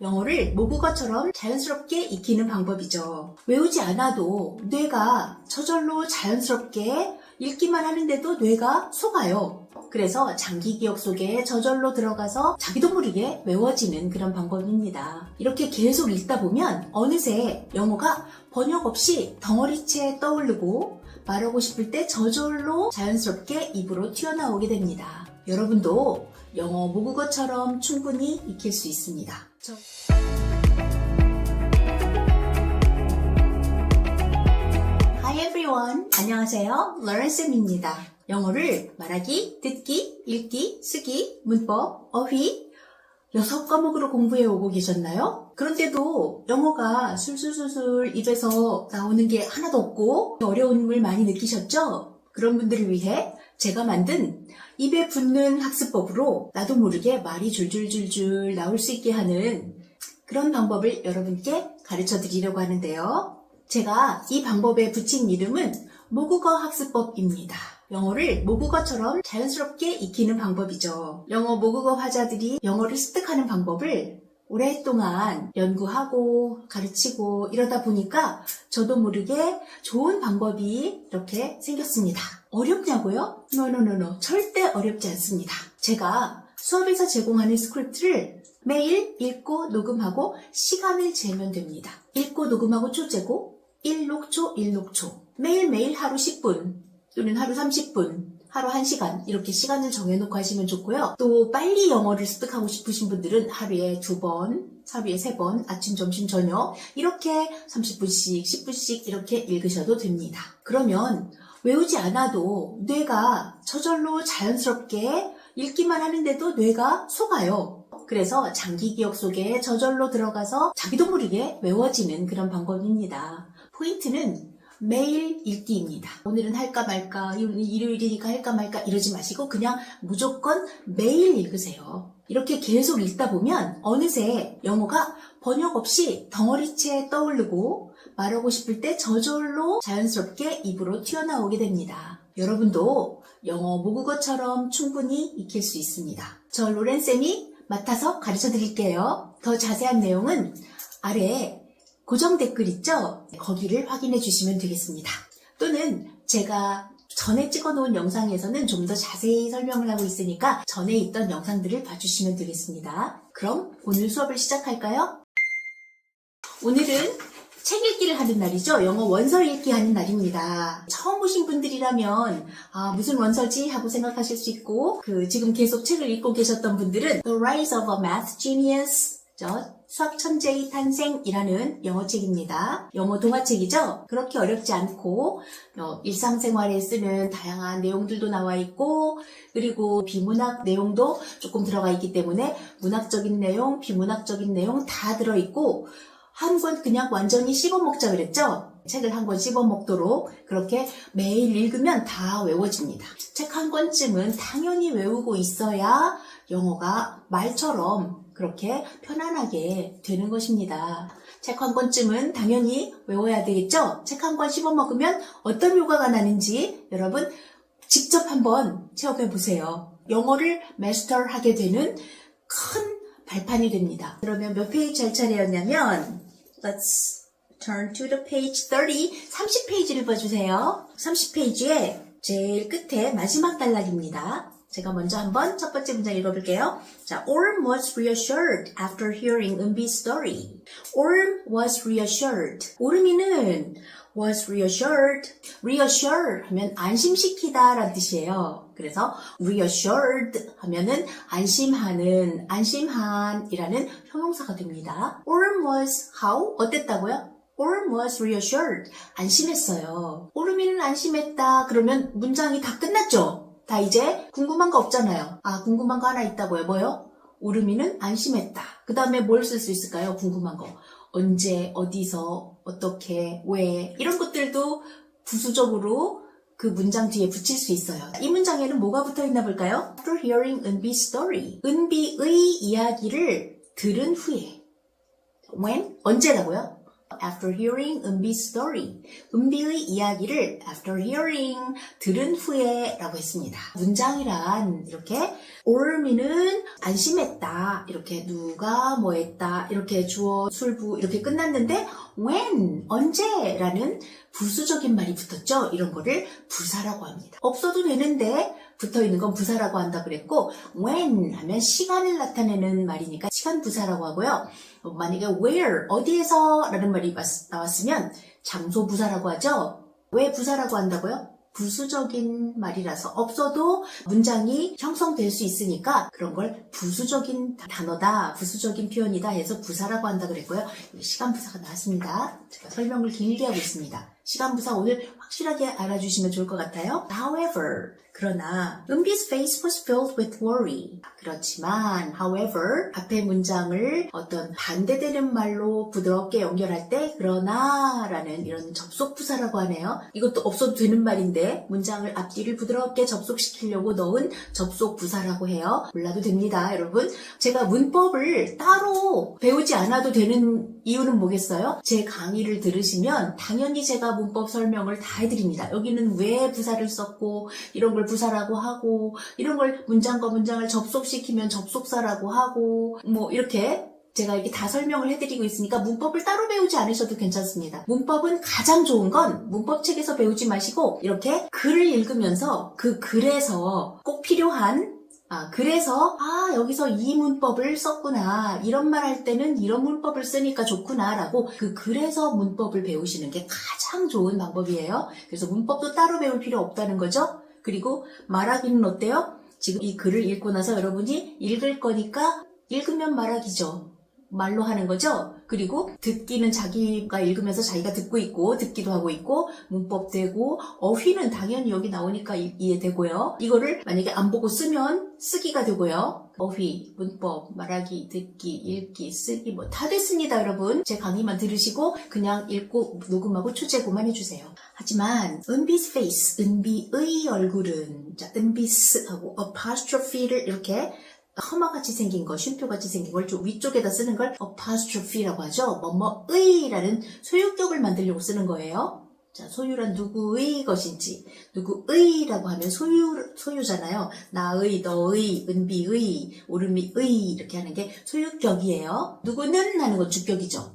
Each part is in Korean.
영어를 모국어처럼 자연스럽게 익히는 방법이죠. 외우지 않아도 뇌가 저절로 자연스럽게 읽기만 하는데도 뇌가 속아요. 그래서 장기 기억 속에 저절로 들어가서 자기도 모르게 외워지는 그런 방법입니다. 이렇게 계속 읽다 보면 어느새 영어가 번역 없이 덩어리째 떠오르고 말하고 싶을 때 저절로 자연스럽게 입으로 튀어나오게 됩니다. 여러분도 영어 모국어처럼 충분히 익힐 수 있습니다. Hi everyone! 안녕하세요. Lauren쌤입니다. 영어를 말하기, 듣기, 읽기, 쓰기, 문법, 어휘 6과목으로 공부해 오고 계셨나요? 그런데도 영어가 술술술술 입에서 나오는 게 하나도 없고 어려움을 많이 느끼셨죠? 그런 분들을 위해 제가 만든 입에 붙는 학습법으로 나도 모르게 말이 줄줄줄줄 나올 수 있게 하는 그런 방법을 여러분께 가르쳐 드리려고 하는데요. 제가 이 방법에 붙인 이름은 모국어 학습법입니다. 영어를 모국어처럼 자연스럽게 익히는 방법이죠. 영어 모국어 화자들이 영어를 습득하는 방법을 오랫동안 연구하고 가르치고 이러다 보니까 저도 모르게 좋은 방법이 이렇게 생겼습니다. 어렵냐고요? No. 절대 어렵지 않습니다. 제가 수업에서 제공하는 스크립트를 매일 읽고 녹음하고 시간을 재면 됩니다. 읽고 녹음하고 초 재고 1녹초 1녹초 매일매일 하루 10분 또는 하루 30분 하루 1시간 이렇게 시간을 정해놓고 하시면 좋고요. 또 빨리 영어를 습득하고 싶으신 분들은 하루에 2번, 하루에 3번, 아침, 점심, 저녁 이렇게 30분씩, 10분씩 이렇게 읽으셔도 됩니다. 그러면 외우지 않아도 뇌가 저절로 자연스럽게 읽기만 하는데도 뇌가 속아요. 그래서 장기 기억 속에 저절로 들어가서 자기도 모르게 외워지는 그런 방법입니다. 포인트는 매일 읽기입니다. 오늘은 할까 말까, 일요일이니까 할까 말까 이러지 마시고 그냥 무조건 매일 읽으세요. 이렇게 계속 읽다 보면 어느새 영어가 번역 없이 덩어리째 떠오르고 말하고 싶을 때 저절로 자연스럽게 입으로 튀어나오게 됩니다. 여러분도 영어 모국어처럼 충분히 익힐 수 있습니다. 저 로렌쌤이 맡아서 가르쳐 드릴게요. 더 자세한 내용은 아래에 고정 댓글 있죠? 거기를 확인해 주시면 되겠습니다. 또는 제가 전에 찍어놓은 영상에서는 좀 더 자세히 설명을 하고 있으니까 전에 있던 영상들을 봐주시면 되겠습니다. 그럼 오늘 수업을 시작할까요? 오늘은 책 읽기를 하는 날이죠. 영어 원서 읽기 하는 날입니다. 처음 오신 분들이라면 무슨 원서지? 하고 생각하실 수 있고 지금 계속 책을 읽고 계셨던 분들은 The Rise of a Math Genius 수학 천재의 탄생이라는 영어책입니다. 영어 동화책이죠? 그렇게 어렵지 않고 일상생활에 쓰는 다양한 내용들도 나와 있고 그리고 비문학 내용도 조금 들어가 있기 때문에 문학적인 내용, 비문학적인 내용 다 들어있고 한 권 그냥 완전히 씹어먹자 그랬죠? 책을 한 권 씹어먹도록 그렇게 매일 읽으면 다 외워집니다. 책 한 권쯤은 당연히 외우고 있어야 영어가 말처럼 그렇게 편안하게 되는 것입니다. 책 한 권쯤은 당연히 외워야 되겠죠? 책 한 권 씹어먹으면 어떤 효과가 나는지 여러분 직접 한번 체험해 보세요. 영어를 마스터하게 되는 큰 발판이 됩니다. 그러면 몇 페이지 할 차례였냐면 Let's turn to the page 30. 30페이지를 봐주세요. 30페이지에 제일 끝에 마지막 단락입니다. 제가 먼저 한번 첫 번째 문장 읽어볼게요. 자, Orm was reassured after hearing Eunbi's story. Orm was reassured. 오름이는 was reassured. reassure 하면 안심시키다 라는 뜻이에요. 그래서 reassured 하면은 안심하는, 안심한이라는 형용사가 됩니다. Orm was how? 어땠다고요? Orm was reassured. 안심했어요. 오름이는 안심했다. 그러면 문장이 다 끝났죠? 다 이제 궁금한 거 없잖아요. 궁금한 거 하나 있다고요. 뭐요? 오름이는 안심했다. 그 다음에 뭘 쓸 수 있을까요? 궁금한 거. 언제, 어디서, 어떻게, 왜 이런 것들도 부수적으로 그 문장 뒤에 붙일 수 있어요. 이 문장에는 뭐가 붙어있나 볼까요? After hearing Eunbi's story. 은비의 이야기를 들은 후에. When? 언제라고요? After hearing 은비's story. 은비의 이야기를 after hearing, 들은 후에 라고 했습니다. 문장이란 이렇게 올미는 안심했다. 이렇게 누가 뭐 했다. 이렇게 주어, 술부 이렇게 끝났는데 when, 언제라는 부수적인 말이 붙었죠. 이런 거를 부사라고 합니다. 없어도 되는데 붙어있는 건 부사라고 한다 그랬고 when 하면 시간을 나타내는 말이니까 시간 부사라고 하고요. 만약에 where, 어디에서 라는 말이 나왔으면 장소 부사라고 하죠. 왜 부사라고 한다고요? 부수적인 말이라서 없어도 문장이 형성될 수 있으니까 그런 걸 부수적인 단어다, 부수적인 표현이다 해서 부사라고 한다 그랬고요. 시간 부사가 나왔습니다. 제가 설명을 길게 하고 있습니다. 시간 부사 오늘 확실하게 알아주시면 좋을 것 같아요. However, 그러나 은비's face was filled with worry. 그렇지만 however, 앞에 문장을 어떤 반대되는 말로 부드럽게 연결할 때 그러나 라는 이런 접속부사라고 하네요. 이것도 없어도 되는 말인데 문장을 앞뒤를 부드럽게 접속시키려고 넣은 접속부사라고 해요. 몰라도 됩니다, 여러분. 제가 문법을 따로 배우지 않아도 되는 이유는 뭐겠어요? 제 강의를 들으시면 당연히 제가 문법 설명을 다 해드립니다. 여기는 왜 부사를 썼고 이런 걸 부사라고 하고 이런 걸 문장과 문장을 접속시키면 접속사라고 하고 뭐 이렇게 제가 이렇게 다 설명을 해드리고 있으니까 문법을 따로 배우지 않으셔도 괜찮습니다. 문법은 가장 좋은 건 문법책에서 배우지 마시고 이렇게 글을 읽으면서 그 글에서 꼭 필요한 그래서 여기서 이 문법을 썼구나, 이런 말 할 때는 이런 문법을 쓰니까 좋구나 라고 그 글에서 문법을 배우시는 게 가장 좋은 방법이에요. 그래서 문법도 따로 배울 필요 없다는 거죠. 그리고 말하기는 어때요? 지금 이 글을 읽고 나서 여러분이 읽을 거니까 읽으면 말하기죠. 말로 하는 거죠. 그리고 듣기는 자기가 읽으면서 자기가 듣고 있고 듣기도 하고 있고 문법 되고 어휘는 당연히 여기 나오니까 이해되고요. 이거를 만약에 안 보고 쓰면 쓰기가 되고요. 어휘, 문법, 말하기, 듣기, 읽기, 쓰기 뭐 다 됐습니다, 여러분. 제 강의만 들으시고 그냥 읽고 녹음하고 초제고만 해주세요. 하지만 은비's face, 은비의 얼굴은 은비's 하고 apostrophe를 이렇게 컴마같이 생긴 거, 쉼표같이 생긴 걸 좀 위쪽에다 쓰는 걸 apostrophe라고 하죠. 뭐뭐의라는 소유격을 만들려고 쓰는 거예요. 자, 소유란 누구의 것인지, 누구의라고 하면 소유잖아요. 나의, 너의, 은비의, 오름이의 이렇게 하는 게 소유격이에요. 누구는 하는 건 주격이죠.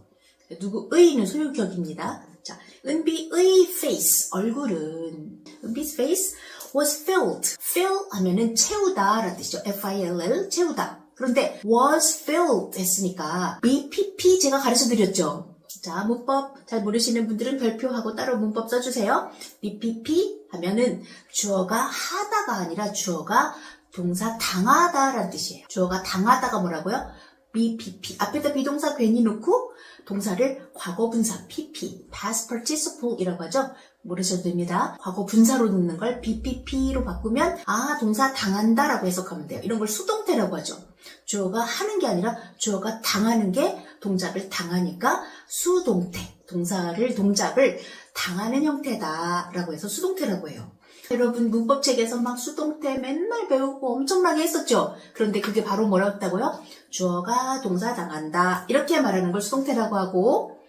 누구의는 소유격입니다. 자, 은비의 face, 얼굴은 은비's face was filled. fill 하면은 채우다 라는 뜻이죠. F-I-L-L, 채우다. 그런데 was filled 했으니까 BPP 제가 가르쳐 드렸죠. 자, 문법 잘 모르시는 분들은 별표하고 따로 문법 써주세요. BPP 하면은 주어가 하다가 아니라 주어가 동사 당하다라는 뜻이에요. 주어가 당하다가 뭐라고요? BPP. 앞에다 비동사 괜히 놓고 동사를 과거 분사 PP, past participle이라고 하죠. 모르셔도 됩니다. 과거 분사로 넣는 걸 BPP로 바꾸면 동사 당한다라고 해석하면 돼요. 이런 걸 수동태라고 하죠. 주어가 하는 게 아니라 주어가 당하는 게 동작을 당하니까 수동태, 동작을 당하는 형태다라고 해서 수동태라고 해요. 여러분 문법책에서 막 수동태 맨날 배우고 엄청나게 했었죠. 그런데 그게 바로 뭐였다고요? 주어가 동사 당한다 이렇게 말하는 걸 수동태라고 하고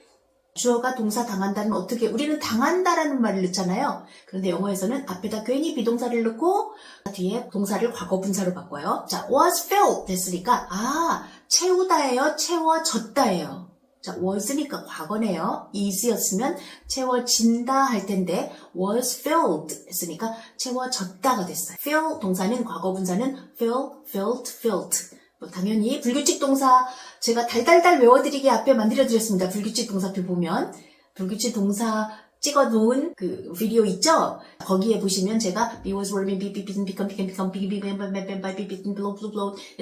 주어가 동사 당한다는 어떻게 우리는 당한다라는 말을 넣잖아요. 그런데 영어에서는 앞에다 괜히 비동사를 넣고 뒤에 동사를 과거 분사로 바꿔요. 자, was filled 됐으니까 채우다예요, 채워졌다예요. 자, was니까 과거네요. is였으면 채워진다 할 텐데 was filled 했으니까 채워졌다가 됐어요. fill 동사는 과거 분사는 fill, filled, filled. 당연히 불규칙 동사 제가 달달달 외워드리게 앞에 만들어드렸습니다. 불규칙 동사표 보면 불규칙 동사 찍어놓은 그 비디오 있죠? 거기에 보시면 제가 be was were be become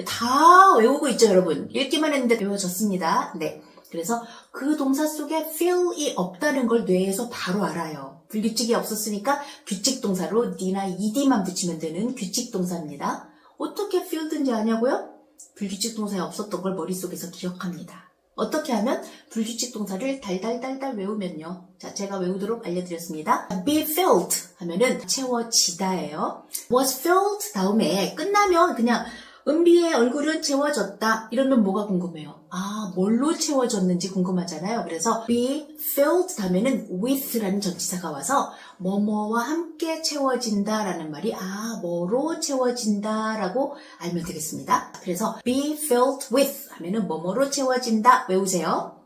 다 외우고 있죠, 여러분. 읽기만 했는데 외워졌습니다. 네. 그래서 그 동사 속에 fill이 없다는 걸 뇌에서 바로 알아요. 불규칙이 없었으니까 규칙 동사로 d나 ed만 붙이면 되는 규칙 동사입니다. 어떻게 filled인지 아냐고요? 불규칙 동사에 없었던 걸 머릿속에서 기억합니다. 어떻게 하면 불규칙 동사를 달달달달 외우면요. 자, 제가 외우도록 알려드렸습니다. be filled 하면은 채워지다예요. was filled 다음에 끝나면 그냥 은비의 얼굴은 채워졌다. 이러면 뭐가 궁금해요? 아, 뭘로 채워졌는지 궁금하잖아요. 그래서 be filled 다음에는 with라는 전치사가 와서 뭐뭐와 함께 채워진다라는 말이 뭐로 채워진다라고 알면 되겠습니다. 그래서 be filled with 하면은 뭐뭐로 채워진다. 외우세요.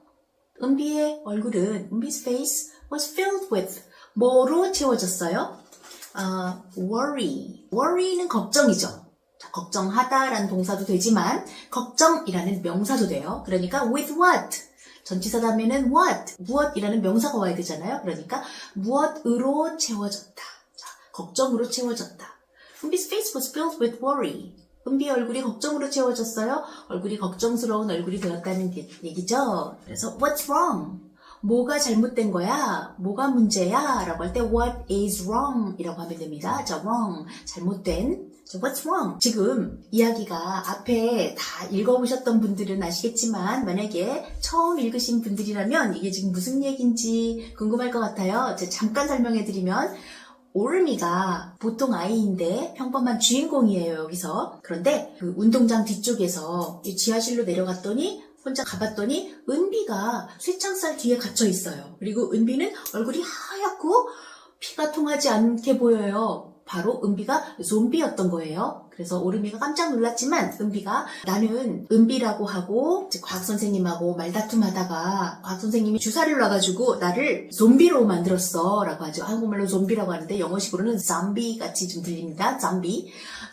은비의 얼굴은 은비's face was filled with 뭐로 채워졌어요? worry는 걱정이죠. 자, 걱정하다라는 동사도 되지만 걱정이라는 명사도 돼요. 그러니까 with what? 전치사 다음에는 what? 무엇이라는 명사가 와야 되잖아요. 그러니까 무엇으로 채워졌다. 자, 걱정으로 채워졌다. 은비's face was filled with worry. 은비의 얼굴이 걱정으로 채워졌어요. 얼굴이 걱정스러운 얼굴이 되었다는 얘기죠. 그래서 what's wrong? 뭐가 잘못된 거야? 뭐가 문제야? 라고 할 때 what is wrong? 이라고 하면 됩니다. 자, wrong, 잘못된. 자, what's wrong? 지금 이야기가 앞에 다 읽어보셨던 분들은 아시겠지만 만약에 처음 읽으신 분들이라면 이게 지금 무슨 얘기인지 궁금할 것 같아요. 제가 잠깐 설명해드리면 오르미가 보통 아이인데 평범한 주인공이에요, 여기서. 그런데 그 운동장 뒤쪽에서 지하실로 내려갔더니 혼자 가봤더니 은비가 쇠창살 뒤에 갇혀 있어요. 그리고 은비는 얼굴이 하얗고 피가 통하지 않게 보여요. 바로 은비가 좀비였던 거예요. 그래서 오르미가 깜짝 놀랐지만 은비가 나는 은비라고 하고 과학 선생님하고 말다툼하다가 과학 선생님이 주사를 놔가지고 나를 좀비로 만들었어 라고 하죠. 한국말로 좀비라고 하는데 영어식으로는 좀비 같이 좀 들립니다.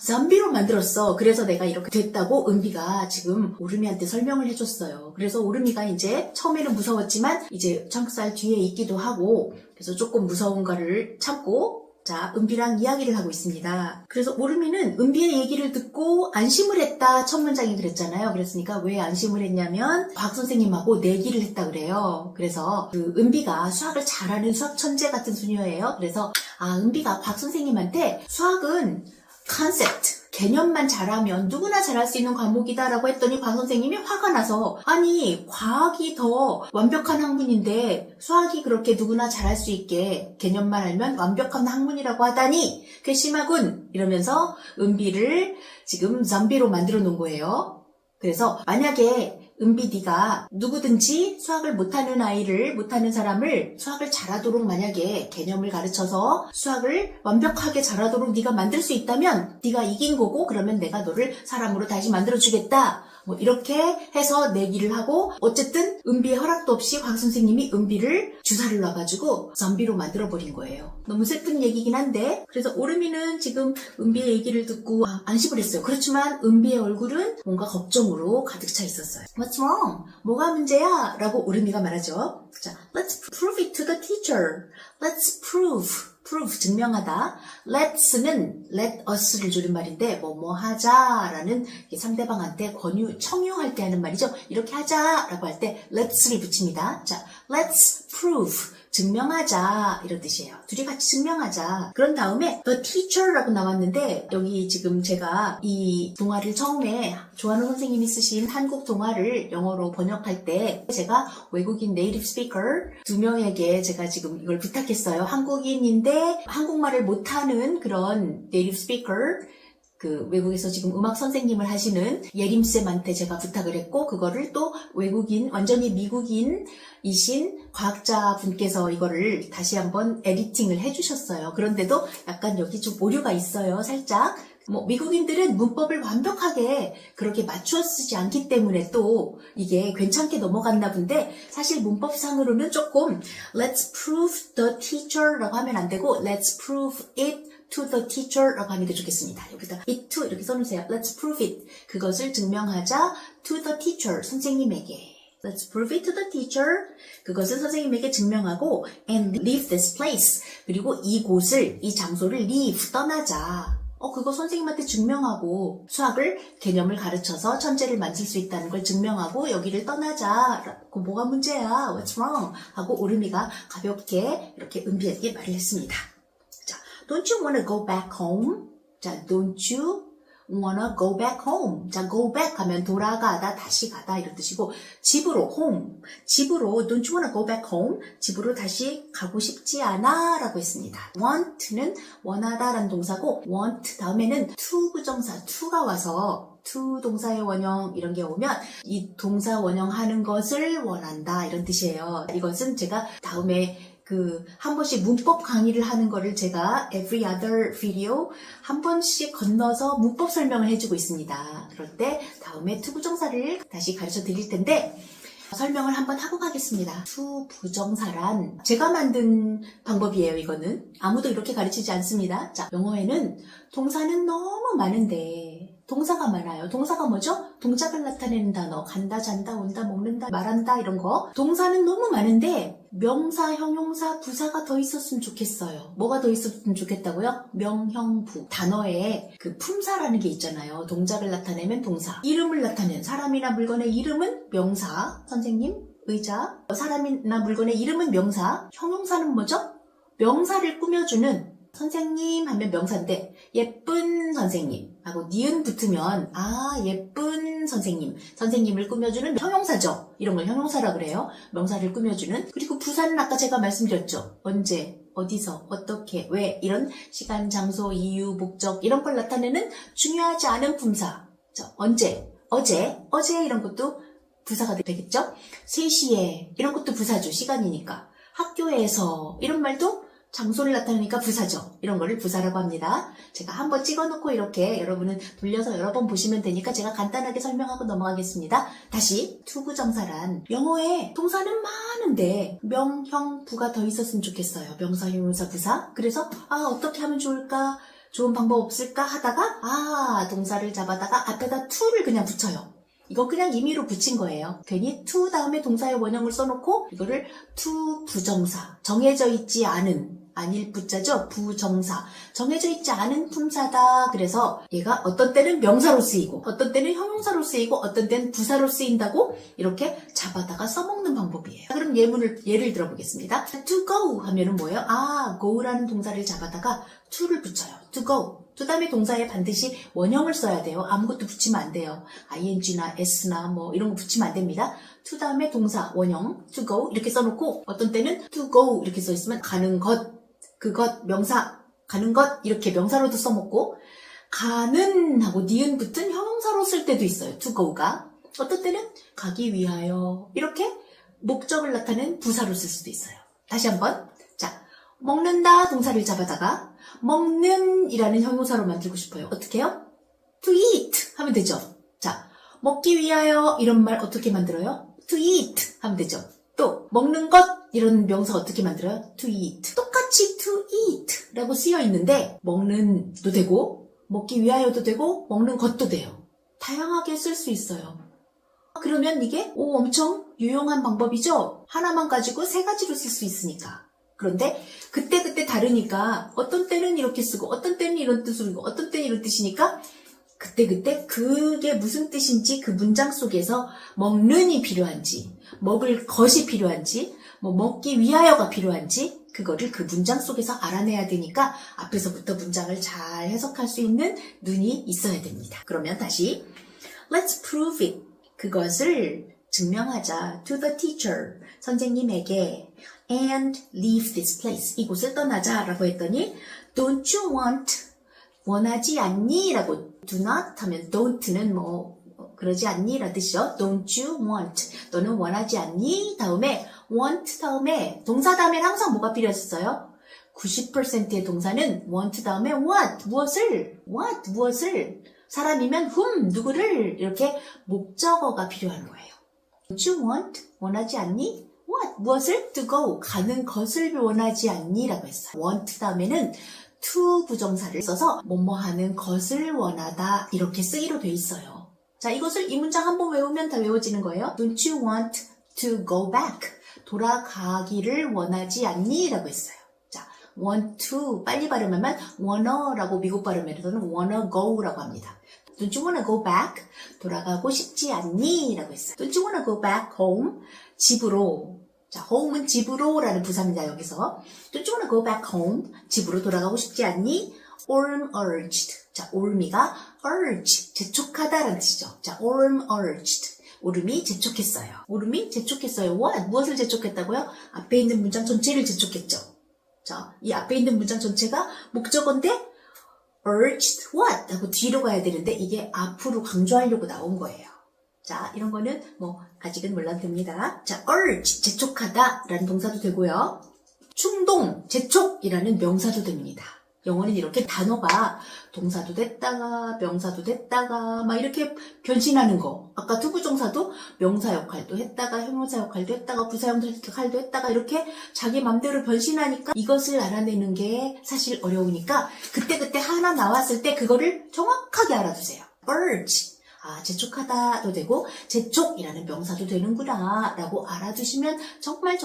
좀비로 만들었어. 그래서 내가 이렇게 됐다고 은비가 지금 오르미한테 설명을 해줬어요. 그래서 오르미가 이제 처음에는 무서웠지만 이제 창살 뒤에 있기도 하고 그래서 조금 무서운 거를 참고 자, 은비랑 이야기를 하고 있습니다. 그래서 오르미는 은비의 얘기를 듣고 안심을 했다. 첫 문장이 그랬잖아요. 그랬으니까 왜 안심을 했냐면 과학 선생님하고 내기를 했다 그래요. 그래서 그 은비가 수학을 잘하는 수학 천재 같은 수녀예요. 그래서 은비가 과학 선생님한테 수학은 컨셉트, 개념만 잘하면 누구나 잘할 수 있는 과목이다라고 했더니 과학 선생님이 화가 나서 아니 과학이 더 완벽한 학문인데 수학이 그렇게 누구나 잘할 수 있게 개념만 알면 완벽한 학문이라고 하다니 괘씸하군 이러면서 은비를 지금 좀비로 만들어 놓은 거예요. 그래서 만약에 은비 네가 누구든지 수학을 못하는 못하는 사람을 수학을 잘하도록 만약에 개념을 가르쳐서 수학을 완벽하게 잘하도록 네가 만들 수 있다면 네가 이긴 거고 그러면 내가 너를 사람으로 다시 만들어주겠다. 뭐 이렇게 해서 내기를 하고 어쨌든 은비의 허락도 없이 과학 선생님이 은비를 주사를 놔가지고 좀비로 만들어버린 거예요. 너무 슬픈 얘기긴 한데 그래서 오르미는 지금 은비의 얘기를 듣고 안심을 했어요. 그렇지만 은비의 얼굴은 뭔가 걱정으로 가득 차 있었어요. What's wrong? 뭐가 문제야? 라고 오르미가 말하죠. 자, let's prove it to the teacher. Let's prove 증명하다. let's는 let us를 줄임말인데 뭐 하자라는 상대방한테 청유할 때 하는 말이죠. 이렇게 하자라고 할 때 let's를 붙입니다. 자, let's prove 증명하자 이런 뜻이에요. 둘이 같이 증명하자. 그런 다음에 the teacher라고 나왔는데 여기 지금 제가 이 동화를 처음에 조한호 선생님이 쓰신 한국 동화를 영어로 번역할 때 제가 외국인 네이티브 스피커 2명에게 제가 지금 이걸 부탁했어요. 한국인인데 한국말을 못하는 그런 네이티브 스피커 그 외국에서 지금 음악 선생님을 하시는 예림쌤한테 제가 부탁을 했고 그거를 또 외국인 완전히 미국인이신 과학자분께서 이거를 다시 한번 에디팅을 해주셨어요. 그런데도 약간 여기 좀 오류가 있어요. 살짝 미국인들은 문법을 완벽하게 그렇게 맞추어 쓰지 않기 때문에 또 이게 괜찮게 넘어갔나 본데 사실 문법상으로는 조금 let's prove the teacher라고 하면 안 되고 let's prove it to the teacher라고 하는 게 좋겠습니다. 여기다 it to 이렇게 써놓으세요. Let's prove it. 그것을 증명하자 to the teacher. 선생님에게. Let's prove it to the teacher. 그것을 선생님에게 증명하고 and leave this place. 그리고 이 장소를 leave, 떠나자. 그거 선생님한테 증명하고 수학을 개념을 가르쳐서 천재를 만들 수 있다는 걸 증명하고 여기를 떠나자. 뭐가 문제야? What's wrong? 하고 오르미가 가볍게 이렇게 은비에게 말을 했습니다. Don't you want to go back home? 자, don't you wanna go back home. 자, go back 하면 돌아가다, 다시 가다 이런 뜻이고 집으로, home. 집으로 don't you wanna go back home? 집으로 다시 가고 싶지 않아 라고 했습니다. want는 원하다라는 동사고 want 다음에는 to 부정사, to가 와서 to 동사의 원형 이런 게 오면 이 동사 원형하는 것을 원한다 이런 뜻이에요. 이것은 제가 다음에 한 번씩 문법 강의를 하는 거를 제가 every other video 한 번씩 건너서 문법 설명을 해주고 있습니다. 그럴 때 다음에 to 부정사를 다시 가르쳐 드릴 텐데 설명을 한번 하고 가겠습니다. to 부정사란 제가 만든 방법이에요. 이거는 아무도 이렇게 가르치지 않습니다. 자, 영어에는 동사는 너무 많은데 동사가 많아요. 동사가 뭐죠? 동작을 나타내는 단어, 간다, 잔다, 온다, 먹는다, 말한다 이런 거. 동사는 너무 많은데 명사, 형용사, 부사가 더 있었으면 좋겠어요. 뭐가 더 있었으면 좋겠다고요? 명형부. 단어에 품사라는 게 있잖아요. 동작을 나타내면 동사. 이름을 나타내는 사람이나 물건의 이름은 명사. 선생님, 의자. 사람이나 물건의 이름은 명사. 형용사는 뭐죠? 명사를 꾸며주는 선생님 하면 명사인데 예쁜 선생님 하고 니은 붙으면 예쁜 선생님, 선생님을 꾸며주는 형용사죠. 이런 걸 형용사라고 그래요. 명사를 꾸며주는. 그리고 부사는 아까 제가 말씀드렸죠. 언제, 어디서, 어떻게, 왜 이런 시간, 장소, 이유, 목적 이런 걸 나타내는 중요하지 않은 품사. 언제, 어제 이런 것도 부사가 되겠죠. 3시에 이런 것도 부사죠. 시간이니까. 학교에서 이런 말도 장소를 나타내니까 부사죠. 이런 거를 부사라고 합니다. 제가 한번 찍어놓고 이렇게 여러분은 돌려서 여러 번 보시면 되니까 제가 간단하게 설명하고 넘어가겠습니다. 다시 to 부정사란 영어에 동사는 많은데 명형부가 더 있었으면 좋겠어요. 명사, 형용사, 부사. 그래서 어떻게 하면 좋을까? 좋은 방법 없을까? 하다가 동사를 잡아다가 앞에다 to를 그냥 붙여요. 이거 그냥 임의로 붙인 거예요. 괜히 to 다음에 동사의 원형을 써놓고 이거를 to 부정사, 정해져 있지 않은 아닐 부자죠. 부정사. 정해져 있지 않은 품사다. 그래서 얘가 어떤 때는 명사로 쓰이고 어떤 때는 형용사로 쓰이고 어떤 때는 부사로 쓰인다고 이렇게 잡아다가 써먹는 방법이에요. 그럼 예를 들어보겠습니다. to go 하면은 뭐예요? go라는 동사를 잡아다가 to를 붙여요. to go. 그 다음에 동사에 반드시 원형을 써야 돼요. 아무것도 붙이면 안 돼요. ing나 s나 뭐 이런 거 붙이면 안 됩니다. to 다음에 동사, 원형, to go 이렇게 써놓고 어떤 때는 to go 이렇게 써있으면 가는 것, 그것, 명사, 가는 것 이렇게 명사로도 써먹고 가는 하고 니은 붙은 형용사로 쓸 때도 있어요. to go가. 어떤 때는 가기 위하여 이렇게 목적을 나타낸 부사로 쓸 수도 있어요. 다시 한번. 자, 먹는다 동사를 잡아다가 먹는 이라는 형용사로 만들고 싶어요. 어떻게 해요? to eat 하면 되죠. 자, 먹기 위하여 이런 말 어떻게 만들어요? to eat 하면 되죠. 또 먹는 것 이런 명사 어떻게 만들어요? to eat. 똑같이 to eat 라고 쓰여 있는데 먹는도 되고 먹기 위하여도 되고 먹는 것도 돼요. 다양하게 쓸 수 있어요. 그러면 이게 엄청 유용한 방법이죠. 하나만 가지고 3가지로 쓸 수 있으니까. 그런데 그때 다르니까 어떤 때는 이렇게 쓰고 어떤 때는 이런 뜻으로 쓰고 어떤 때는 이런 뜻이니까 그때 그게 무슨 뜻인지 그 문장 속에서 먹는이 필요한지 먹을 것이 필요한지 먹기 위하여가 필요한지 그거를 그 문장 속에서 알아내야 되니까 앞에서부터 문장을 잘 해석할 수 있는 눈이 있어야 됩니다. 그러면 다시 Let's prove it. 그것을 증명하자. To the teacher. 선생님에게 and leave this place. 이곳을 떠나자 라고 했더니 don't you want 원하지 않니? 라고 do not 하면 don't는 그러지 않니? 라는 뜻이죠. don't you want 너는 원하지 않니? 다음에 want 다음에 동사 다음에는 항상 뭐가 필요했어요? 90%의 동사는 want 다음에 what 무엇을 사람이면 whom 누구를 이렇게 목적어가 필요한 거예요. Don't you want 원하지 않니? What? 무엇을? To go. 가는 것을 원하지 않니? 라고 했어요. want 다음에는 to 부정사를 써서 뭐뭐 하는 것을 원하다 이렇게 쓰기로 돼 있어요. 자, 이것을 이 문장 한번 외우면 다 외워지는 거예요. Don't you want to go back? 돌아가기를 원하지 않니? 라고 했어요. 자, want to 빨리 발음하면 wanna라고 미국 발음에서는 wanna go라고 합니다. Don't you wanna go back? 돌아가고 싶지 않니? 라고 했어요. Don't you wanna go back home? 집으로. 자, home은 집으로라는 부사입니다, 여기서. Don't you wanna go back home? 집으로 돌아가고 싶지 않니? Orm urged. 자, 올미가 urge, 재촉하다라는 뜻이죠. 자, Orm urged. 오름이 재촉했어요. 오름이 재촉했어요. What? 무엇을 재촉했다고요? 앞에 있는 문장 전체를 재촉했죠. 자, 이 앞에 있는 문장 전체가 목적어인데 urged what? 하고 뒤로 가야 되는데 이게 앞으로 강조하려고 나온 거예요. 자, 이런 거는 뭐 아직은 몰라도 됩니다. 자, urge, 재촉하다 라는 동사도 되고요. 충동, 재촉이라는 명사도 됩니다. 영어는 이렇게 단어가 동사도 됐다가 명사도 됐다가 막 이렇게 변신하는 거. 아까 투부정사도 명사 역할도 했다가 형용사 역할도 했다가 부사 역할도 했다가 이렇게 자기 맘대로 변신하니까 이것을 알아내는 게 사실 어려우니까 그때그때 하나 나왔을 때 그거를 정확하게 알아두세요. urge. 아, 재촉하다도 되고 재촉이라는 명사도 되는구나 라고 알아두시면 정말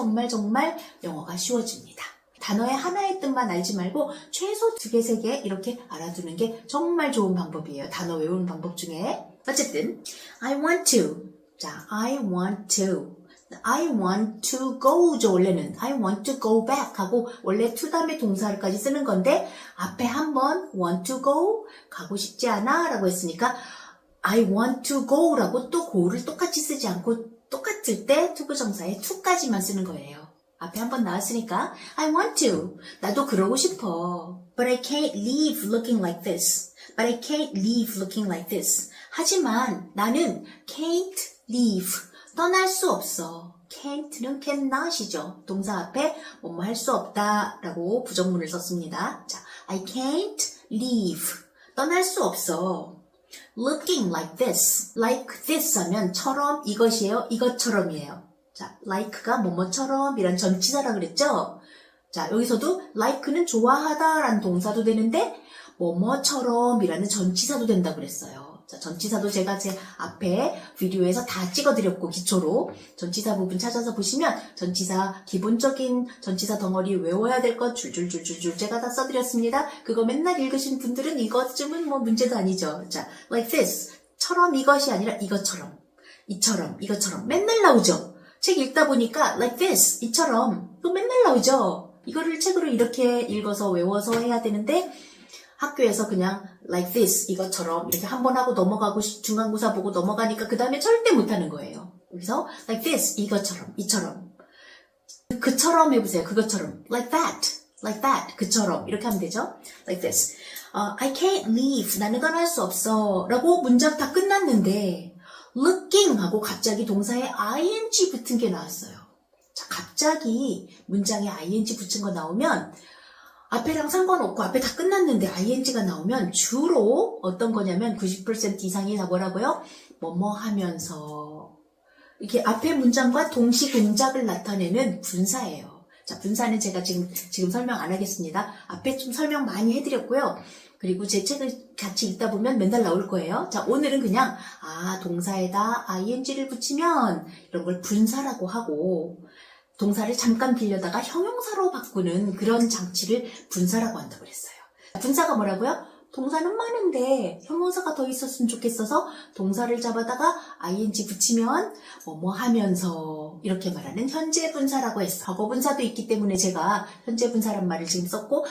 영어가 쉬워집니다. 단어의 하나의 뜻만 알지 말고 최소 2개, 3개 이렇게 알아두는 게 정말 좋은 방법이에요. 단어 외우는 방법 중에. 어쨌든 I want to. 자, I want to. I want to go죠. 원래는 I want to go back 하고 원래 to 다음에 동사를까지 쓰는 건데 앞에 한번 want to go 가고 싶지 않아 라고 했으니까 I want to go 라고 또 go를 똑같이 쓰지 않고 똑같을 때 투부정사에 to까지만 쓰는 거예요. 앞에 한번 나왔으니까 I want to. 나도 그러고 싶어. But I can't leave looking like this. But I can't leave looking like this. 하지만 나는 can't leave. 떠날 수 없어. can't는 cannot이죠. 동사 앞에 뭐뭐 할 수 없다 라고 부정문을 썼습니다. 자, I can't leave. 떠날 수 없어. Looking like this. Like this 하면 처럼 이것이에요. 이것처럼이에요. 자, like가 뭐뭐처럼 이란 전치사라 그랬죠? 자, 여기서도 like는 좋아하다 라는 동사도 되는데 뭐뭐처럼 이라는 전치사도 된다고 그랬어요. 자, 전치사도 제가 제 앞에 비디오에서 다 찍어드렸고 기초로 전치사 부분 찾아서 보시면 전치사 기본적인 전치사 덩어리 외워야 될 것 줄줄줄줄줄 제가 다 써드렸습니다. 그거 맨날 읽으신 분들은 이것쯤은 뭐 문제도 아니죠. 자, like this. 처럼 이것이 아니라 이것처럼. 이처럼, 이것처럼. 맨날 나오죠. 책 읽다 보니까 like this, 이처럼 또 맨날 나오죠. 이거를 책으로 이렇게 읽어서 외워서 해야 되는데 학교에서 그냥 like this, 이것처럼 이렇게 한 번 하고 넘어가고 중간고사 보고 넘어가니까 그 다음에 절대 못하는 거예요. 여기서 like this, 이것처럼, 이처럼. 그처럼 해보세요. 그것처럼. like that, 그처럼 이렇게 하면 되죠. like this. I can't leave, 나는 떠날 수 없어 라고 문장 다 끝났는데 looking 하고 갑자기 동사에 ing 붙은 게 나왔어요. 자, 갑자기 문장에 ing 붙은 거 나오면 앞에랑 상관없고 앞에 다 끝났는데 ing가 나오면 주로 어떤 거냐면 90% 이상이 다 뭐라고요? 뭐뭐 하면서 이렇게 앞에 문장과 동시 동작을 나타내는 분사예요. 자, 분사는 제가 지금 설명 안 하겠습니다. 앞에 좀 설명 많이 해드렸고요. 그리고 제 책을 같이 읽다 보면 맨날 나올 거예요. 자, 오늘은 그냥 동사에다 ing를 붙이면 이런 걸 분사라고 하고 동사를 잠깐 빌려다가 형용사로 바꾸는 그런 장치를 분사라고 한다고 그랬어요. 분사가 뭐라고요? 동사는 많은데 형용사가 더 있었으면 좋겠어서 동사를 잡아다가 ing 붙이면 뭐뭐 하면서 이렇게 말하는 현재 분사라고 했어. 과거 분사도 있기 때문에 제가 현재 분사란 말을 지금 썼고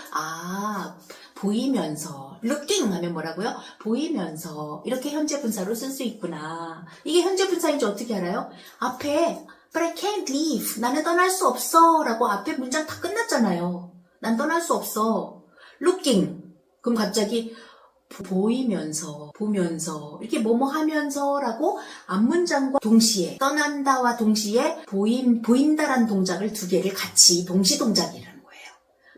보이면서 looking 하면 뭐라고요? 보이면서 이렇게 현재 분사로 쓸 수 있구나. 이게 현재 분사인지 어떻게 알아요? 앞에 But I can't leave. 나는 떠날 수 없어 라고 앞에 문장 다 끝났잖아요. 난 떠날 수 없어. Looking. 그럼 갑자기 보이면서, 보면서 이렇게 뭐뭐 하면서 라고 앞문장과 동시에 떠난다와 동시에 보인다라는 동작을 2개를 같이 동시동작이라는 거예요.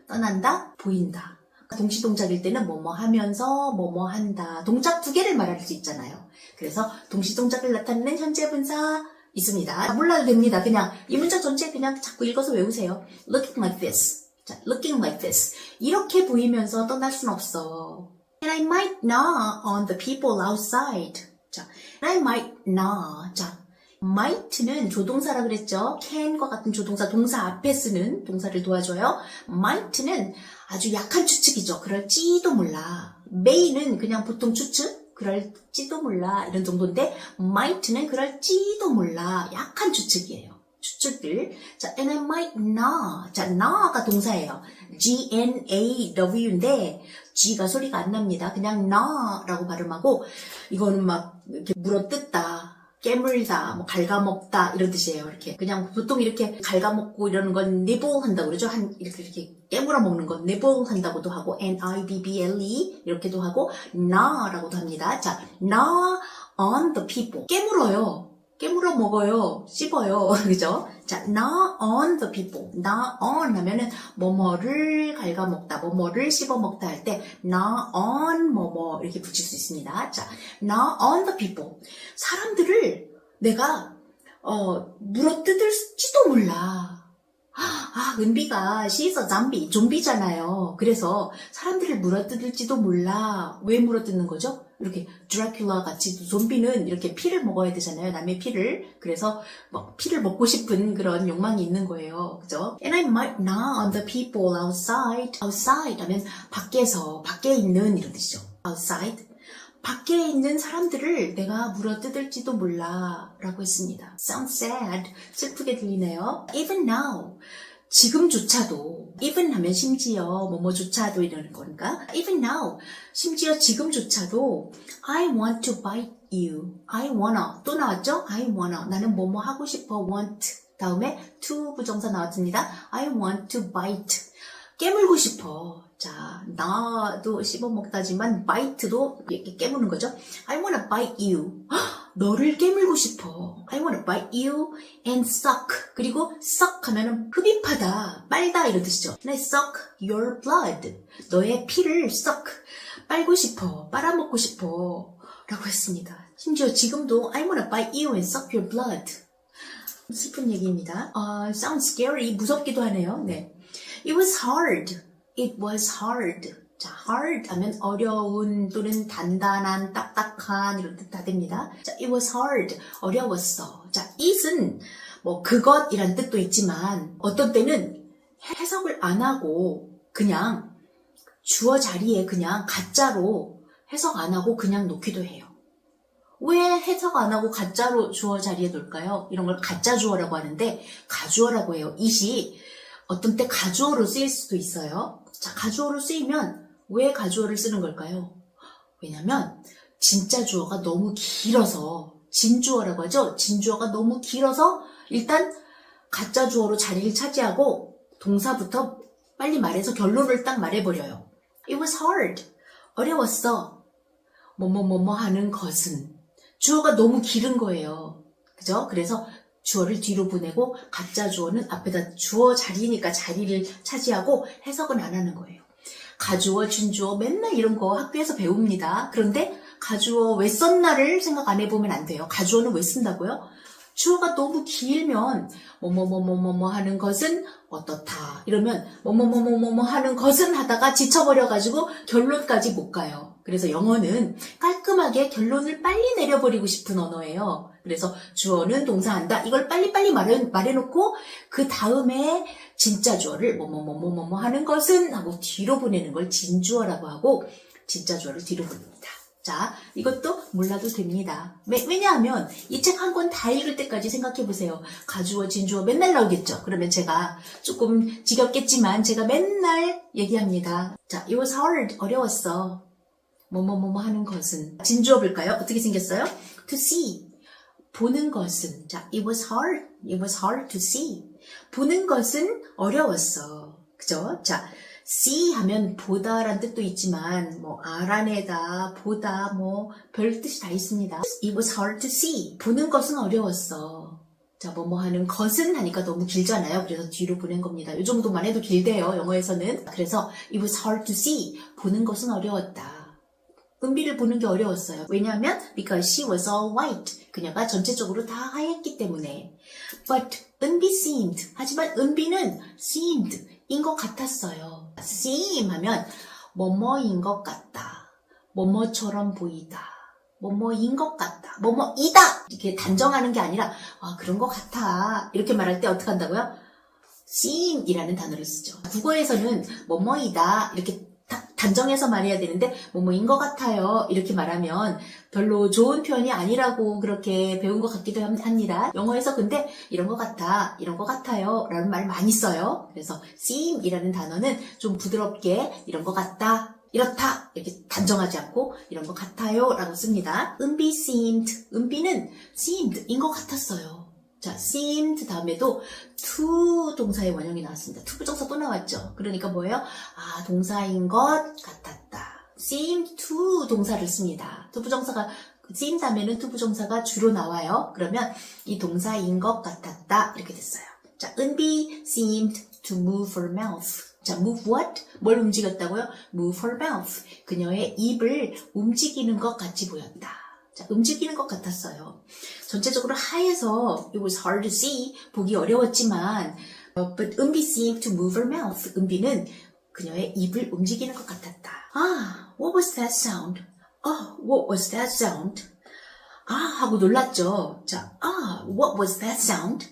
떠난다, 보인다. 동시동작일 때는 뭐뭐 하면서 뭐뭐 한다. 동작 2개를 말할 수 있잖아요. 그래서 동시동작을 나타내는 현재 분사 있습니다. 몰라도 됩니다. 그냥 이 문장 전체 그냥 자꾸 읽어서 외우세요. Looking like this. 자, looking like this. 이렇게 보이면서 떠날 순 없어. And I might gnaw on the people outside. 자, and I might gnaw. 자, might는 조동사라 그랬죠. can과 같은 조동사, 동사 앞에 쓰는 동사를 도와줘요. might는 아주 약한 추측이죠. 그럴지도 몰라. may는 그냥 보통 추측. 그럴지도 몰라 이런 정도인데 might는 그럴지도 몰라 약한 추측이에요. 추측들. 자, and I might not. 자, not가 동사예요. G-N-A-W인데 G가 소리가 안 납니다. 그냥 not라고 발음하고 이거는 막 이렇게 물어뜯다, 깨물다, 뭐 갉아먹다 이런 뜻이에요. 이렇게 그냥 보통 이렇게 갉아먹고 이러는 건 nibble 한다고 그러죠. 이렇게 깨물어 먹는 건 nibble 한다고도 하고 N-I-B-B-L-E 이렇게도 하고 gnaw라고도 합니다. 자, gnaw on the people. 깨물어요. 깨물어 먹어요. 씹어요. 그죠? 자, gnaw on the people. gnaw on 하면은 뭐뭐를 갉아먹다, 뭐뭐를 씹어먹다 할 때 gnaw on 뭐뭐 이렇게 붙일 수 있습니다. 자, gnaw on the people. 사람들을 내가 물어뜯을지도 몰라. 은비가 she is a zombie, 좀비잖아요. 그래서 사람들을 물어뜯을지도 몰라. 왜 물어뜯는 거죠? 이렇게 드라큘라 같이 좀비는 이렇게 피를 먹어야 되잖아요. 남의 피를. 그래서 막 피를 먹고 싶은 그런 욕망이 있는 거예요. 그죠? And I might gnaw on the people outside. outside 하면 밖에서, 밖에 있는 이런 뜻이죠. outside. 밖에 있는 사람들을 내가 물어뜯을지도 몰라 라고 했습니다. Sounds sad. 슬프게 들리네요. Even now. 지금조차도. even 하면 심지어 뭐뭐조차도 이러는 거니까. Even now. 심지어 지금조차도 I want to bite you. I wanna. 또 나왔죠? I wanna. 나는 뭐뭐 하고 싶어. want. 다음에 to 부정사 나왔습니다. I want to bite. 깨물고 싶어. 자, 나도 씹어먹다지만 bite도 이렇게 깨무는 거죠. I wanna bite you. 너를 깨물고 싶어. I wanna bite you and suck. 그리고 suck 하면은 흡입하다, 빨다 이런 뜻이죠. And I suck your blood. 너의 피를 suck. 빨고 싶어. 빨아먹고 싶어. 라고 했습니다. 심지어 지금도 I wanna bite you and suck your blood. 슬픈 얘기입니다. Sounds scary. 무섭기도 하네요. 네. It was hard. It was hard. 자, hard 하면 어려운 또는 단단한, 딱딱한 이런 뜻 다 됩니다. 자, it was hard. 어려웠어. 자, it은 뭐 그것이란 뜻도 있지만 어떤 때는 해석을 안 하고 그냥 주어 자리에 그냥 가짜로 해석 안 하고 그냥 놓기도 해요. 왜 해석 안 하고 가짜로 주어 자리에 놓을까요? 이런 걸 가짜 주어라고 하는데 가주어라고 해요. it이 어떤 때 가주어로 쓰일 수도 있어요. 자, 가주어로 쓰이면 왜 가주어를 쓰는 걸까요? 왜냐면 진짜 주어가 너무 길어서 진주어라고 하죠. 진주어가 너무 길어서 일단 가짜 주어로 자리를 차지하고 동사부터 빨리 말해서 결론을 딱 말해버려요. It was hard. 어려웠어. 뭐뭐뭐뭐 하는 것은. 주어가 너무 길은 거예요. 그죠? 그래서 주어를 뒤로 보내고 가짜 주어는 앞에다 주어 자리니까 자리를 차지하고 해석은 안 하는 거예요. 가주어, 준주어 맨날 이런 거 학교에서 배웁니다. 그런데 가주어 왜 썼나를 생각 안 해보면 안 돼요. 가주어는 왜 쓴다고요? 주어가 너무 길면 뭐뭐뭐뭐뭐 하는 것은 어떻다 이러면 뭐뭐뭐뭐뭐 하는 것은 하다가 지쳐버려가지고 결론까지 못 가요. 그래서 영어는 깔끔하게 결론을 빨리 내려버리고 싶은 언어예요. 그래서 주어는 동사한다. 이걸 빨리빨리 말해놓고 그 다음에 진짜 주어를 뭐뭐뭐뭐뭐 하는 것은 하고 뒤로 보내는 걸 진주어라고 하고 진짜 주어를 뒤로 보냅니다. 자, 이것도 몰라도 됩니다. 왜냐하면 이 책 한 권 다 읽을 때까지 생각해보세요. 가주어, 진주어 맨날 나오겠죠. 그러면 제가 조금 지겹겠지만 제가 맨날 얘기합니다. 자, it was hard. 어려웠어. 뭐뭐뭐뭐 하는 것은. 진주어 볼까요? 어떻게 생겼어요? to see. 보는 것은. 자, it was hard. It was hard to see. 보는 것은 어려웠어. 그죠? 자, see 하면 보다란 뜻도 있지만 뭐 알아내다, 보다 뭐 별 뜻이 다 있습니다. It was hard to see. 보는 것은 어려웠어. 자, 뭐뭐 하는 것은 하니까 너무 길잖아요. 그래서 뒤로 보낸 겁니다. 이 정도만 해도 길대요. 영어에서는. 그래서 it was hard to see. 보는 것은 어려웠다. 은비를 보는 게 어려웠어요. 왜냐하면 because she was all white. 그녀가 전체적으로 다 하얗기 때문에. But 은비 seemed. 하지만 은비는 seemed. 인 것 같았어요. seem 하면 뭐뭐인 것 같다. 뭐뭐처럼 보이다. 뭐뭐인 것 같다. 뭐뭐이다. 이렇게 단정하는 게 아니라 그런 것 같아. 이렇게 말할 때 어떻게 한다고요? seem 이라는 단어를 쓰죠. 국어에서는 뭐뭐이다. 이렇게 딱 단정해서 말해야 되는데 뭐뭐인 것 같아요 이렇게 말하면 별로 좋은 표현이 아니라고 그렇게 배운 것 같기도 합니다. 영어에서 근데 이런 것 같아, 이런 것 같아요 라는 말 많이 써요. 그래서 seem 이라는 단어는 좀 부드럽게 이런 것 같다, 이렇다 이렇게 단정하지 않고 이런 것 같아요 라고 씁니다. 은비 seemed, 은비는 seemed 인 것 같았어요. 자, seemed 다음에도 to 동사의 원형이 나왔습니다. to 부정사 또 나왔죠. 그러니까 뭐예요? 아, 동사인 것 같았다. seemed to 동사를 씁니다. to 부정사가 seem 다음에는 to 부정사가 주로 나와요. 그러면 이 동사인 것 같았다 이렇게 됐어요. 자, 은비 seemed to move her mouth. 자, move what? 뭘 움직였다고요? move her mouth. 그녀의 입을 움직이는 것 같이 보였다. 자, 움직이는 것 같았어요. 전체적으로 하에서 it was hard to see, 보기 어려웠지만 but 은비 seemed to move her mouth. 은비는 그녀의 입을 움직이는 것 같았다. 아, what was that sound? what was that sound? 하고 놀랐죠. 자, what was that sound?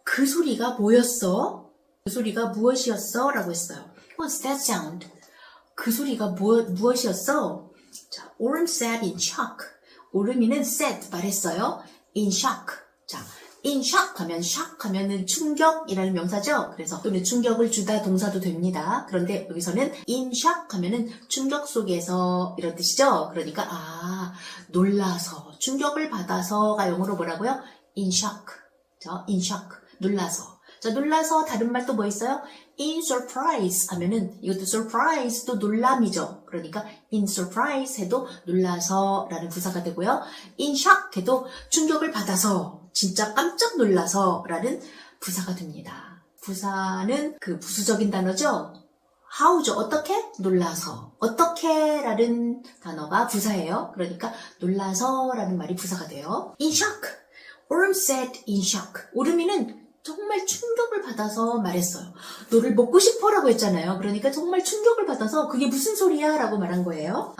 그 소리가 뭐였어? 그 소리가 무엇이었어? 라고 했어요. What's that sound? 그 소리가 무엇이었어? 자, Orm sat in shock. 오르미는 sat 말했어요. In shock. 자, in shock 하면 shock 하면은 충격이라는 명사죠. 그래서 또는 충격을 주다 동사도 됩니다. 그런데 여기서는 in shock 하면은 충격 속에서 이런 뜻이죠. 그러니까 놀라서 충격을 받아서가 영어로 뭐라고요? in shock. 자, in shock. 놀라서. 자, 놀라서 다른 말 또 뭐 있어요? in surprise 하면은 이것도 surprise 또 놀람이죠. 그러니까 in surprise 해도 놀라서 라는 부사가 되고요. in shock 해도 충격을 받아서 진짜 깜짝 놀라서 라는 부사가 됩니다. 부사는 그 부수적인 단어죠. how죠. 어떻게? 놀라서. 어떻게 라는 단어가 부사예요. 그러니까 놀라서 라는 말이 부사가 돼요. in shock. Orm sat in shock. 오르미는 정말 충격을 받아서 말했어요. 너를 먹고 싶어라고 했잖아요. 그러니까 정말 충격을 받아서 그게 무슨 소리야? 라고 말한 거예요.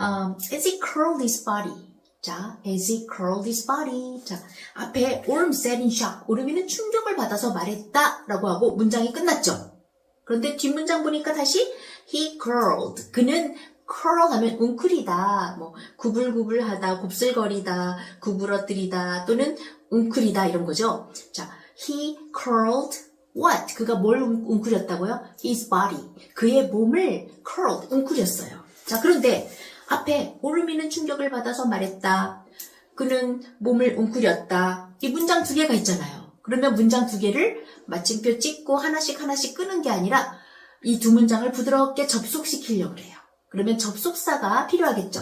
As he curled his body. 자, as he curled his body. 자, 앞에 Orm sat in shock. 오르미는 충격을 받아서 말했다. 라고 하고 문장이 끝났죠. 그런데 뒷문장 보니까 다시 he curled. 그는 curl 하면 웅크리다, 뭐 구불구불하다, 곱슬거리다, 구부러뜨리다 또는 웅크리다 이런 거죠. 자, he curled what? 그가 뭘 웅크렸다고요? his body. 그의 몸을 curled, 웅크렸어요. 자, 그런데 앞에 오르미는 충격을 받아서 말했다. 그는 몸을 웅크렸다. 이 문장 두 개가 있잖아요. 그러면 문장 두 개를 마침표 찍고 하나씩 끄는 게 아니라 이 두 문장을 부드럽게 접속시키려고 해요. 그러면 접속사가 필요하겠죠.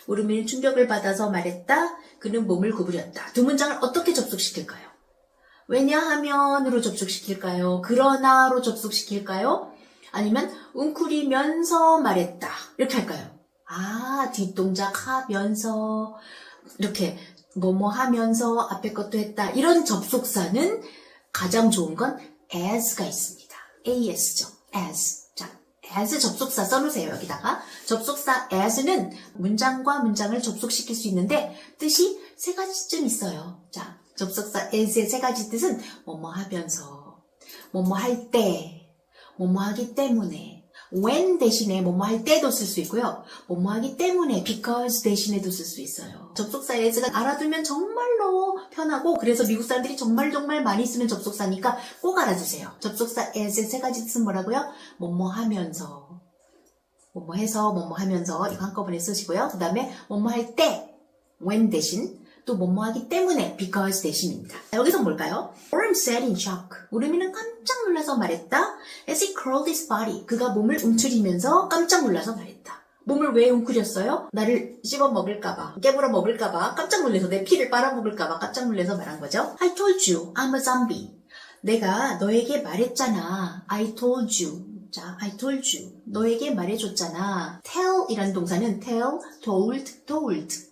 오르미는 충격을 받아서 말했다. 그는 몸을 구부렸다. 두 문장을 어떻게 접속시킬까요? 왜냐하면으로 접속시킬까요? 그러나로 접속시킬까요? 아니면 웅크리면서 말했다. 이렇게 할까요? 뒷동작 하면서 이렇게 뭐뭐 하면서 앞에 것도 했다. 이런 접속사는 가장 좋은 건 as가 있습니다. as죠. as. 자, as 접속사 써놓으세요. 여기다가. 접속사 as는 문장과 문장을 접속시킬 수 있는데 뜻이 세 가지쯤 있어요. 자, 접속사 as의 세 가지 뜻은 뭐뭐 하면서, 뭐뭐 할 때, 뭐뭐 하기 때문에, when 대신에 뭐뭐 할 때도 쓸 수 있고요. 뭐뭐 하기 때문에 because 대신에도 쓸 수 있어요. 접속사 as가 알아두면 정말로 편하고 그래서 미국 사람들이 정말 많이 쓰는 접속사니까 꼭 알아두세요. 접속사 as의 세 가지 뜻은 뭐라고요? 뭐뭐 하면서, 뭐뭐 해서, 뭐뭐 하면서 이거 한꺼번에 쓰시고요. 그 다음에 뭐뭐 할 때, when 대신 또 뭐뭐 하기 때문에 because 대신입니다. 여기서 뭘까요? Orm sat in shock. 오르미는 깜짝 놀라서 말했다. As he curled his body. 그가 몸을 움츠리면서 깜짝 놀라서 말했다. 몸을 왜 움츠렸어요? 나를 씹어 먹을까봐, 깨물어 먹을까봐 깜짝 놀라서 내 피를 빨아먹을까봐 깜짝 놀라서 말한 거죠. I told you I'm a zombie. 내가 너에게 말했잖아. I told you. 자, I told you. 너에게 말해줬잖아. tell 이라는 동사는 tell, told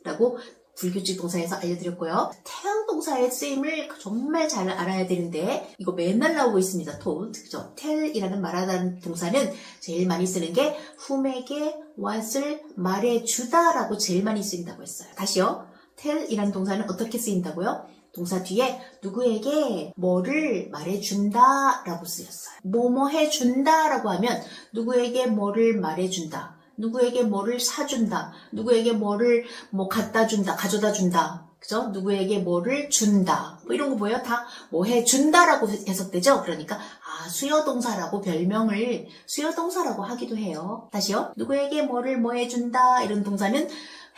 라고 불규칙 동사에서 알려드렸고요. tell 동사의 쓰임을 정말 잘 알아야 되는데 이거 맨날 나오고 있습니다. told, 그죠? tell이라는 말하다는 동사는 제일 많이 쓰는 게 whom에게 what을 말해주다라고 제일 많이 쓰인다고 했어요. 다시요. tell이라는 동사는 어떻게 쓰인다고요? 동사 뒤에 누구에게 뭐를 말해준다라고 쓰였어요. 뭐뭐 해준다라고 하면 누구에게 뭐를 말해준다. 누구에게 뭐를 사준다. 누구에게 뭐를 갖다 준다. 가져다 준다. 그죠? 누구에게 뭐를 준다. 뭐 이런 거 뭐예요? 다 뭐 해준다라고 해석되죠? 그러니까 수요동사라고 별명을 수요동사라고 하기도 해요. 다시요. 누구에게 뭐를 뭐 해준다. 이런 동사는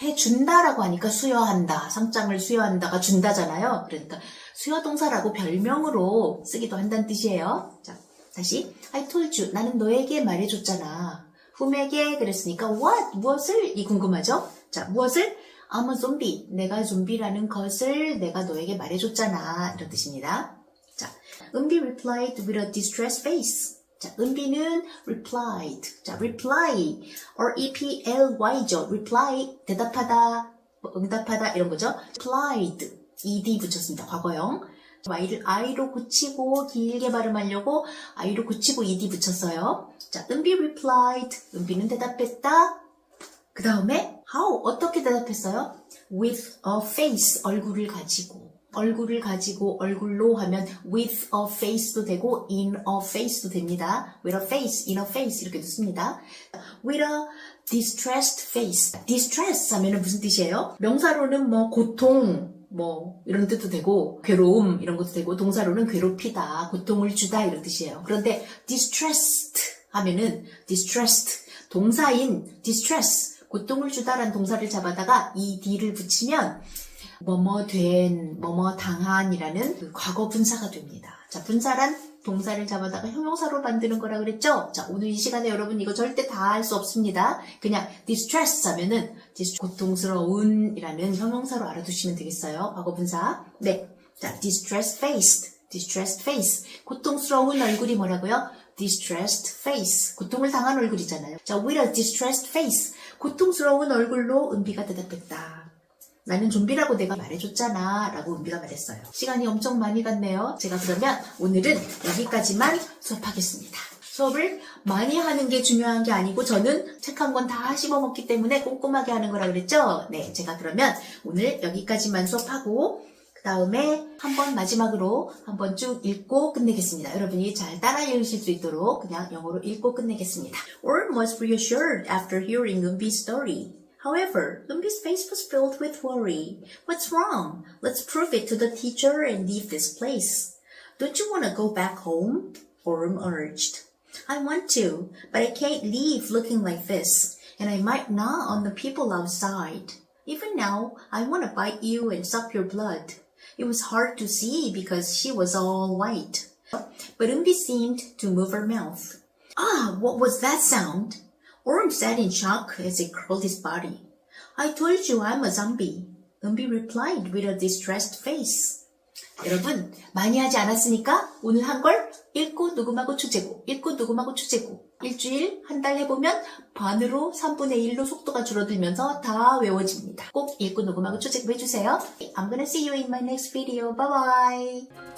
해준다라고 하니까 수여한다. 상장을 수여한다가 준다잖아요. 그러니까 수여동사라고 별명으로 쓰기도 한다는 뜻이에요. 자, 다시. I told you. 나는 너에게 말해줬잖아. whom에게 그랬으니까 what? 무엇을? 이 궁금하죠? 자, 무엇을? I'm a zombie. 내가 좀비라는 것을 내가 너에게 말해줬잖아. 이런 뜻입니다. 자, 은비 replied with a distressed face. 자, 은비는 replied. 자, reply. R-E-P-L-Y죠. reply. 대답하다, 응답하다 이런 거죠. replied. ed 붙였습니다. 과거형. y를 i로 붙이고 길게 발음하려고 i로 붙이고 ed 붙였어요. 자, 은비 replied. 은비는 대답했다. 그 다음에 how? 어떻게 대답했어요? with a face. 얼굴을 가지고. 얼굴을 가지고 얼굴로 하면 with a face도 되고 in a face도 됩니다. with a face, in a face 이렇게 듣습니다. with a distressed face. distress 하면은 무슨 뜻이에요? 명사로는 뭐 고통 뭐 이런 뜻도 되고 괴로움 이런 것도 되고 동사로는 괴롭히다, 고통을 주다 이런 뜻이에요. 그런데 distressed 하면은 distressed 동사인 distress 고통을 주다라는 동사를 잡아다가 ed를 붙이면 뭐뭐 된, 뭐뭐 당한이라는 그 과거 분사가 됩니다. 자, 분사란 동사를 잡아다가 형용사로 만드는 거라 그랬죠? 자, 오늘 이 시간에 여러분 이거 절대 다 할 수 없습니다. 그냥 distress 하면은 고통스러운 이라는 형용사로 알아두시면 되겠어요. 과거 분사. 네. 자, distressed face. 고통스러운 얼굴이 뭐라고요? distressed face. 고통을 당한 얼굴이잖아요. 자, with a distressed face. 고통스러운 얼굴로 은비가 대답했다. 나는 좀비라고 내가 말해줬잖아 라고 은비가 말했어요. 시간이 엄청 많이 갔네요. 제가 그러면 오늘은 여기까지만 수업하겠습니다. 수업을 많이 하는 게 중요한 게 아니고 저는 책 한 권 다 씹어먹기 때문에 꼼꼼하게 하는 거라 그랬죠? 네, 제가 그러면 오늘 여기까지만 수업하고 그 다음에 한번 마지막으로 한번 쭉 읽고 끝내겠습니다. 여러분이 잘 따라 읽으실 수 있도록 그냥 영어로 읽고 끝내겠습니다. Orm was reassured after hearing Eunbi's story. However, Eunbi's face was filled with worry. What's wrong? Let's prove it to the teacher and leave this place. Don't you want to go back home? Orm urged. I want to, but I can't leave looking like this, and I might gnaw on the people outside. Even now, I want to bite you and suck your blood. It was hard to see because she was all white. But Eunbi seemed to move her mouth. Ah, what was that sound? Orm said in shock as he curled his body. I told you I'm a zombie. Eunbi replied with a distressed face. 여러분, 많이 하지 않았으니까 오늘 한 걸 읽고 녹음하고 추제고, 읽고 녹음하고 추제고, 일주일, 한 달 해보면 반으로 3분의 1로 속도가 줄어들면서 다 외워집니다. 꼭 읽고 녹음하고 추제고 해주세요. I'm gonna see you in my next video. Bye bye.